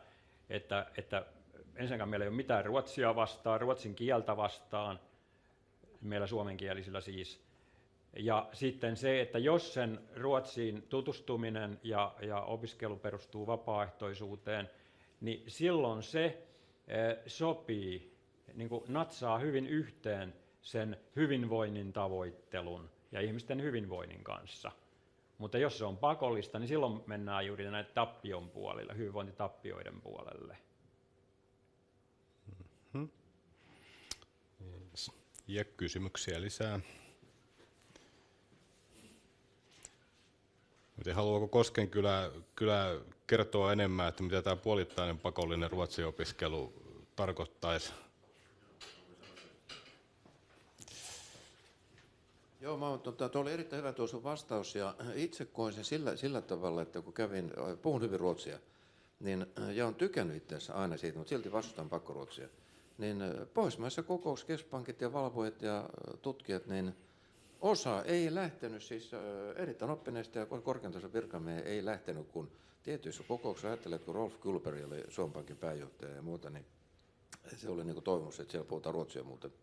ensinnäkään meillä ei ole mitään ruotsia vastaan, ruotsin kieltä vastaan, meillä suomenkielisillä siis. Ja sitten se, että jos sen Ruotsiin tutustuminen ja opiskelu perustuu vapaaehtoisuuteen, niin silloin se sopii, niin kuin natsaa hyvin yhteen sen hyvinvoinnin tavoittelun ja ihmisten hyvinvoinnin kanssa. Mutta jos se on pakollista, niin silloin mennään juuri näiden tappion puolelle, hyvinvointitappioiden puolelle. Ja kysymyksiä lisää. Haluaako Koskenkylä kertoa enemmän, että mitä tämä puolittainen pakollinen ruotsin opiskelu tarkoittaisi? Joo, tuo oli erittäin hyvä tuo sun vastaus, ja itse koin sen sillä tavalla, että kun puhun hyvin ruotsia, niin, ja olen tykännyt itse asiassa aina siitä, mutta silti vastustan pakkoruotsia, niin Pohjoismaissa kokouskeskuspankit ja valvojat ja tutkijat, niin osa ei lähtenyt, siis erittäin oppineista ja korkean tason virkamiehiä ei lähtenyt, kun tietyissä kokouksissa ajattelee, että kun Rolf Kullberg oli Suomen Pankin pääjohtaja ja muuta, niin se oli niin toivomus, että siellä puhutaan ruotsia muuten.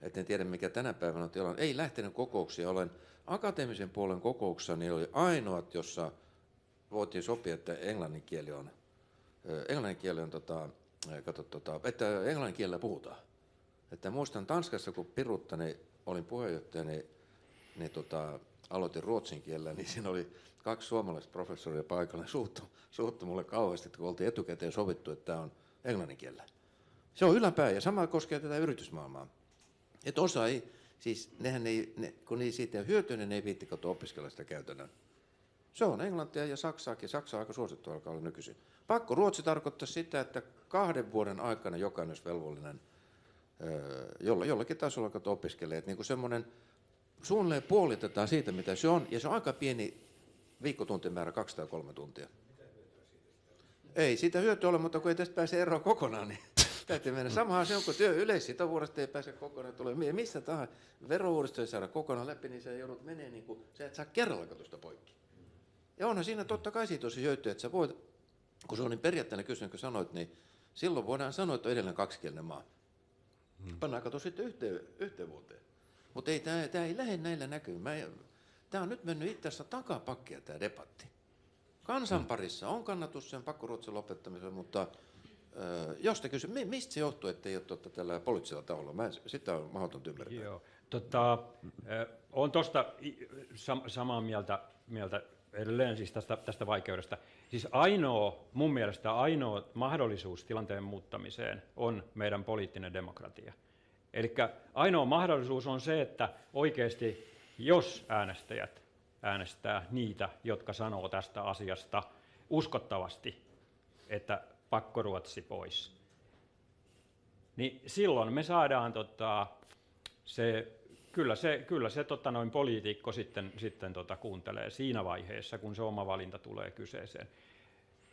Et en tiedä, mikä tänä päivänä on tilanne. Ei lähtenyt kokouksia. Olen akateemisen puolen kokouksessa, niin oli ainoat, jossa voitiin sopia, että englannin kieli on että englannin kielellä puhutaan. Että muistan Tanskassa, kun Pirutta, niin olin puheenjohtaja, niin aloitin ruotsin kielellä, niin siinä oli 2 suomalaista professoria paikalla. Suuttu mulle kauheasti, kun oltiin etukäteen sovittu, että tämä on englannin kielellä. Se on yläpää, ja sama koskee tätä yritysmaailmaa. Että osa ei, siis kun ei siitä ei hyötyä, niin ne ei viitti opiskella sitä käytännön. Se on englantia ja saksaakin. Saksa on aika suosittu alkaa olla nykyisin. Pakko ruotsi tarkoittaa sitä, että 2 vuoden aikana jokainen olisi velvollinen jollakin tasolla, kun opiskelee. Että niin semmoinen suunnilleen puolitetaan siitä, mitä se on, ja se on aika pieni viikkotuntimäärä, 203 tuntia. Ei siitä hyötyä ole, mutta kun ei tästä pääse eroon kokonaan, niin täytyy mennä. Samahan se on, kun yleissitovuudesta ei pääse kokonaan. Tulee missä tahansa verouudistus ei saada kokonaan läpi, niin sä joudut menee niin kuin, sä et saa kerralla katusta poikki. Ja onhan siinä totta kai siitä tosi hyötyä, että sä voit, kun se on niin periaatteena kysymys, kun sanoit, niin silloin voidaan sanoa, että on edelleen kaksikielinen maa. Pannaan kato sitten yhteen vuoteen. Mutta ei, tämä ei lähde näillä näkymin. Tämä on nyt mennyt itse asiassa takapakkia tämä debatti. Kansan parissa on kannatus sen pakkoruotsin lopettamiselle, mutta jos te kysyy, mistä se johtuu, että ei ole totta tällä poliittisella taholla? Sitä on mahdotonta ymmärtää. Joo. Olen tuosta samaa mieltä edelleen siis tästä vaikeudesta. Siis mun mielestä ainoa mahdollisuus tilanteen muuttamiseen on meidän poliittinen demokratia. Eli ainoa mahdollisuus on se, että oikeasti jos äänestäjät äänestää niitä, jotka sanoo tästä asiasta uskottavasti, että pakkoruotsi pois, niin silloin me saadaan kyllä se poliitikko sitten kuuntelee siinä vaiheessa, kun se oma valinta tulee kyseeseen.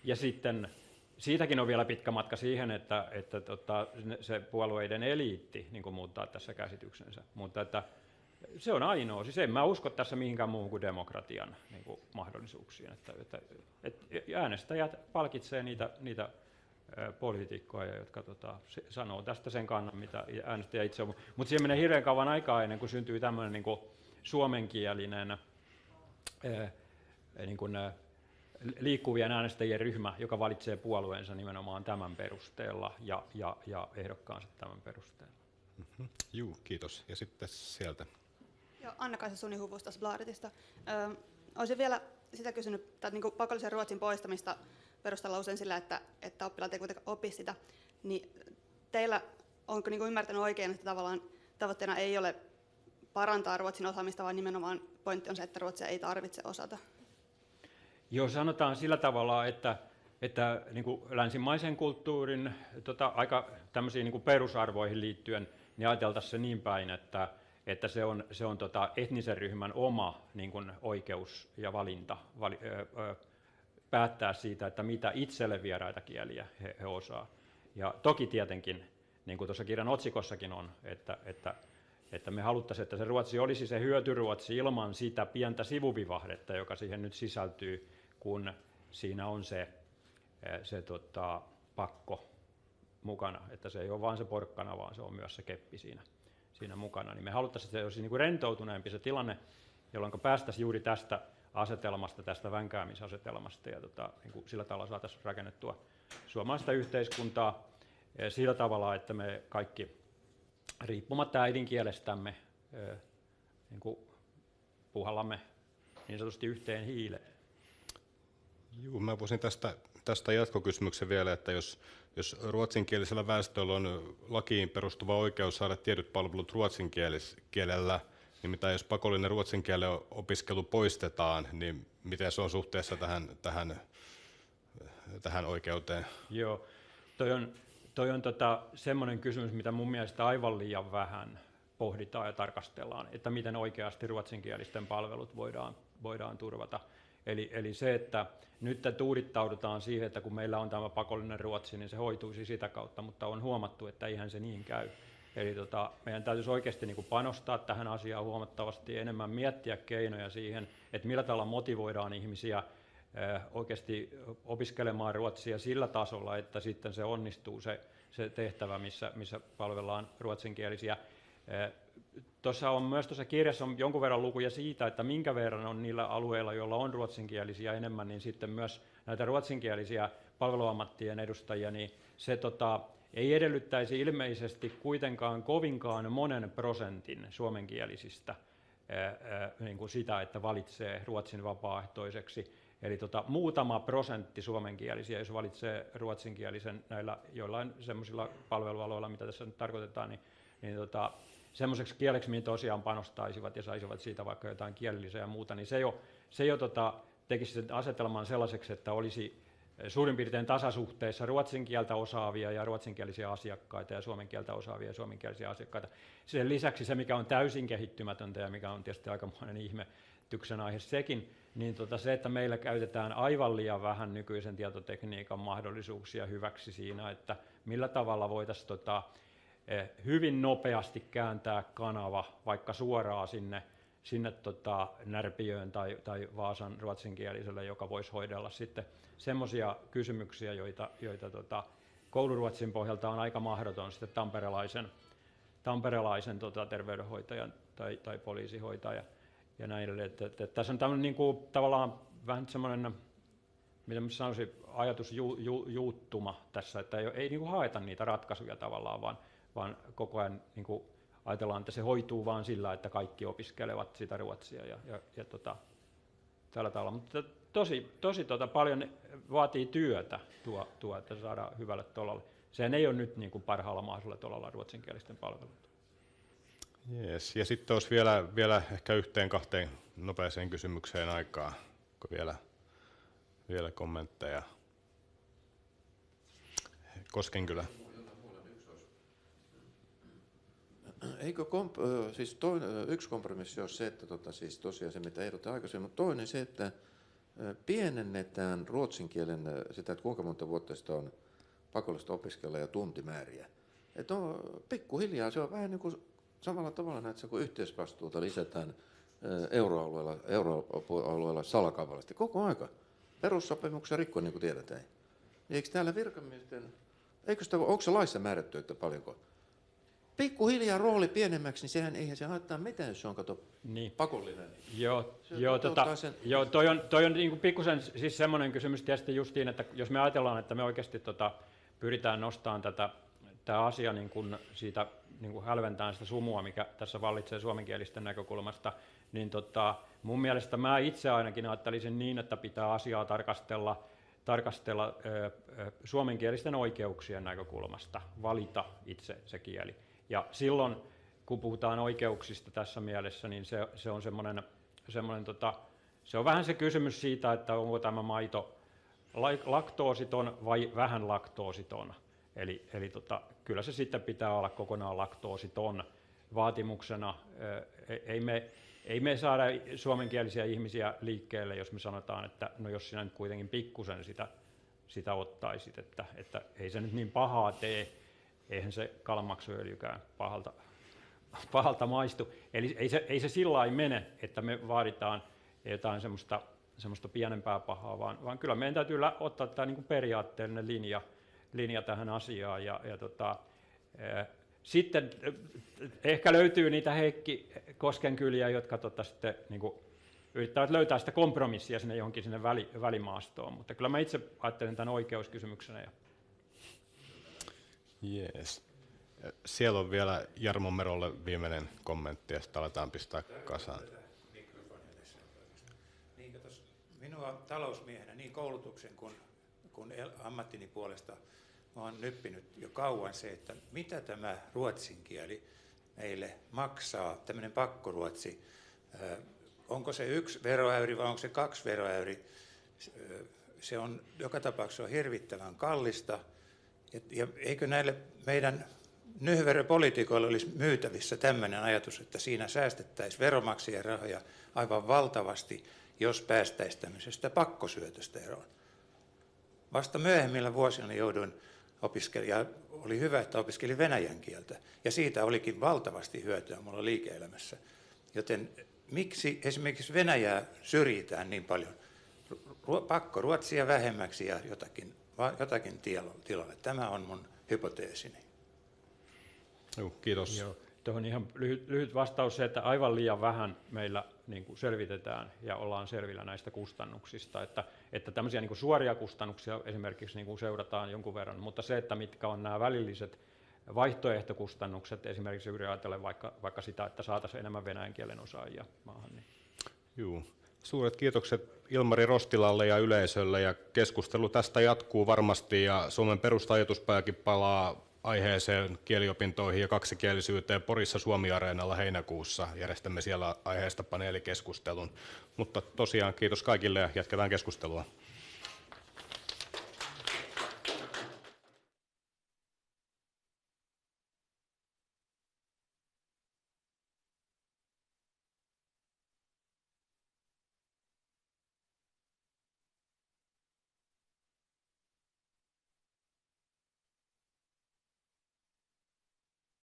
Ja sitten siitäkin on vielä pitkä matka siihen, että se puolueiden eliitti niin kuin muuttaa tässä käsityksensä. Mutta että se on ainoa. Siis en mä usko tässä mihinkään muuhun kuin demokratian niin kuin mahdollisuuksiin. Että äänestäjät palkitsee niitä poliitikkoja, jotka sanoo tästä sen kannan, mitä äänestäjä itse on. Mutta siihen menee hirveän kauan aikaa ennen kuin syntyy tämmöinen niin suomenkielinen niin kuin, liikkuvien äänestäjien ryhmä, joka valitsee puolueensa nimenomaan tämän perusteella ja ehdokkaansa tämän perusteella. Juu, kiitos. Ja sitten sieltä. Joo, Anna-Kaisa Suni-Hufvus taas Bladetista. Olisin vielä sitä kysynyt, että niin kuin pakollisen ruotsin poistamista perustella usein sillä, että oppilaat ei kuitenkaan opi sitä. Niin teillä, onko niin kuin ymmärtänyt oikein, että tavallaan tavoitteena ei ole parantaa ruotsin osaamista, vaan nimenomaan pointti on se, että ruotsia ei tarvitse osata? Joo, sanotaan sillä tavalla, että niin kuin länsimaisen kulttuurin aika tämmöisiin niin kuin perusarvoihin liittyen, niin ajateltaisiin se niin päin, että se on etnisen ryhmän oma niin kuin oikeus ja valinta päättää siitä, että mitä itselle vieraita kieliä he osaa. Ja toki tietenkin, niin kuin tuossa kirjan otsikossakin on, että me haluttaisiin, että se ruotsi olisi se hyötyruotsi ilman sitä pientä sivuvivahdetta, joka siihen nyt sisältyy, kun siinä on se pakko mukana, että se ei ole vain se porkkana, vaan se on myös se keppi siinä mukana. Niin me haluttaisiin, että se olisi niin kuin rentoutuneempi se tilanne, jolloin päästäisiin juuri tästä asetelmasta, tästä vänkäämisasetelmasta, ja niin kuin sillä tavalla saataisiin rakennettua suomalaista yhteiskuntaa sillä tavalla, että me kaikki riippumatta äidinkielestämme niin kuin puhallamme niin sanotusti yhteen hiileen. Joo, mä voisin tästä jatkokysymyksen vielä, että jos ruotsinkielisellä väestöllä on lakiin perustuva oikeus saada tietyt palvelut ruotsin kielellä, niin mitä jos pakollinen ruotsin kielen opiskelu poistetaan, niin miten se on suhteessa tähän oikeuteen? Joo, toi on semmoinen kysymys, mitä mun mielestä aivan liian vähän pohditaan ja tarkastellaan, että miten oikeasti ruotsinkielisten palvelut voidaan turvata. Eli se, että nyt tuudittaudutaan siihen, että kun meillä on tämä pakollinen ruotsi, niin se hoituisi sitä kautta, mutta on huomattu, että eihän se niin käy. Eli meidän täytyisi oikeasti niin kuin panostaa tähän asiaan huomattavasti enemmän, miettiä keinoja siihen, että millä tavalla motivoidaan ihmisiä oikeasti opiskelemaan ruotsia sillä tasolla, että sitten se onnistuu se tehtävä, missä palvellaan ruotsinkielisiä. Tuossa on myös tuossa kirjassa on jonkun verran lukuja siitä, että minkä verran on niillä alueilla, joilla on ruotsinkielisiä enemmän, niin sitten myös näitä ruotsinkielisiä palveluammattien edustajia, niin se ei edellyttäisi ilmeisesti kuitenkaan kovinkaan monen prosentin suomenkielisistä niin kuin sitä, että valitsee ruotsin vapaaehtoiseksi. Eli muutama prosentti suomenkielisiä, jos valitsee ruotsinkielisen näillä joillain semmoisilla palvelualoilla, mitä tässä nyt tarkoitetaan, niin semmoiseksi kieleksi, mihin tosiaan panostaisivat ja saisivat siitä vaikka jotain kielellisiä ja muuta, niin se jo tekisi sen asetelman sellaiseksi, että olisi suurin piirtein tasasuhteessa ruotsin kieltä osaavia ja ruotsinkielisiä asiakkaita ja suomen kieltä osaavia ja suomenkielisiä asiakkaita. Sen lisäksi se, mikä on täysin kehittymätöntä ja mikä on tietysti aikamoinen ihmetyksen aihe sekin, niin se, että meillä käytetään aivan liian vähän nykyisen tietotekniikan mahdollisuuksia hyväksi siinä, että millä tavalla voitaisiin hyvin nopeasti kääntää kanava vaikka suoraan sinne Närpiöön tai Vaasan ruotsinkieliselle, joka voisi hoidella sitten semmoisia kysymyksiä, joita kouluruotsin pohjalta on aika mahdoton sitten tamperelaisen terveydenhoitajan tai poliisihoitajan ja näin edelleen. Tässä on tämmöinen niin kuin, tavallaan vähän semmoinen, mitä sanoisin, ajatusjuuttuma tässä, että ei niin kuin haeta niitä ratkaisuja tavallaan, vaan koko ajan niin kuin ajatellaan, että se hoituu vain sillä, että kaikki opiskelevat sitä ruotsia ja tällä tavalla. Mutta tosi paljon vaatii työtä että saadaan hyvälle tolalle. Sehän ei ole nyt niin kuin parhaalla mahdollisella tolalla ruotsinkielisten palvelut. Jees. Ja sitten olisi vielä ehkä 1-2 nopeaseen kysymykseen aikaa, onko vielä kommentteja. Koskenkylä. Eikö siis yksi kompromissi on se, että siis tosiaan se mitä ehdotin aikaisemmin, mutta toinen se, että pienennetään ruotsin kielen sitä, että kuinka monta vuotta sitä on pakollista opiskella ja tuntimääriä. Että pikkuhiljaa se on vähän niin kuin samalla tavalla näitä, kun yhteisvastuuta lisätään euroalueella salakavallisesti koko aika. Perussopimuksen rikkoa, niin kuin tiedetään. Eikö täällä virkamiesten, onko se laissa määrätty, että paljonko? Pikkuhiljaa rooli pienemmäksi, niin eihän se haittaa mitään, jos se on Niin. pakollinen. Joo, toi on niin pikkusen siis semmoinen kysymys tietysti justiin, että jos me ajatellaan, että me oikeasti pyritään nostamaan tämä asia niin kuin siitä niin kuin hälventämään sitä sumua, mikä tässä vallitsee suomenkielisten näkökulmasta, niin mun mielestä mä itse ainakin ajattelisin niin, että pitää asiaa tarkastella suomenkielisten oikeuksien näkökulmasta, valita itse se kieli. Ja silloin, kun puhutaan oikeuksista tässä mielessä, niin se on se on vähän se kysymys siitä, että onko tämä maito laktoositon vai vähän laktoositon. Eli kyllä se sitten pitää olla kokonaan laktoositon vaatimuksena. Ei me saada suomenkielisiä ihmisiä liikkeelle, jos me sanotaan, että no jos sinä nyt kuitenkin pikkusen sitä ottaisit, että ei se nyt niin pahaa tee, eihän se kalanmaksuöljykään pahalta maistu. Eli ei se sillä lailla mene, että me vaaditaan jotain semmoista pienempää pahaa, vaan kyllä meidän täytyy ottaa tämä niin kuin periaatteellinen linja tähän asiaan. Sitten ehkä löytyy niitä Heikki Koskenkyliä, jotka sitten niin kuin yrittävät löytää sitä kompromissia sinne välimaastoon, mutta kyllä mä itse ajattelen tämän oikeuskysymyksenä. Jees. Siellä on vielä Jarmo Merolle viimeinen kommentti, ja sitten aletaan pistää kasaan. Niin, minua talousmiehenä niin koulutuksen kuin ammattini puolesta mä oon nyppinyt jo kauan se, että mitä tämä ruotsin kieli meille maksaa, tämmöinen pakkoruotsi. Onko se 1 veroäyri vai onko se 2 veroäyri? Se on joka tapauksessa hirvittävän kallista. Ja eikö näille meidän nyhveröpoliitikoille olisi myytävissä tämmöinen ajatus, että siinä säästettäisiin veronmaksajien rahoja aivan valtavasti, jos päästäisiin tämmöisestä pakkosyötöstä eroon. Vasta myöhemmillä vuosina jouduin opiskelemaan, ja oli hyvä, että opiskelin venäjän kieltä, ja siitä olikin valtavasti hyötyä mulla liike-elämässä. Joten miksi esimerkiksi Venäjää syrjitään niin paljon? Pakko ruotsia vähemmäksi ja jotakin tilalle. Tämä on mun hypoteesini. Kiitos. Joo, tuohon ihan lyhyt vastaus se, että aivan liian vähän meillä niin kuin selvitetään ja ollaan selvillä näistä kustannuksista, että tämmöisiä niin kuin suoria kustannuksia esimerkiksi niin kuin seurataan jonkun verran, mutta se, että mitkä on nämä välilliset vaihtoehtokustannukset, esimerkiksi ajatellen vaikka sitä, että saataisiin enemmän venäjän kielen osaajia maahan. Niin. Juu. Suuret kiitokset Ilmari Rostilalle ja yleisölle, ja keskustelu tästä jatkuu varmasti, ja Suomen perustajoituspäiväkin palaa aiheeseen, kieliopintoihin ja kaksikielisyyteen Porissa Suomi-areenalla heinäkuussa. Järjestämme siellä aiheesta paneelikeskustelun. Mutta tosiaan kiitos kaikille ja jatketaan keskustelua.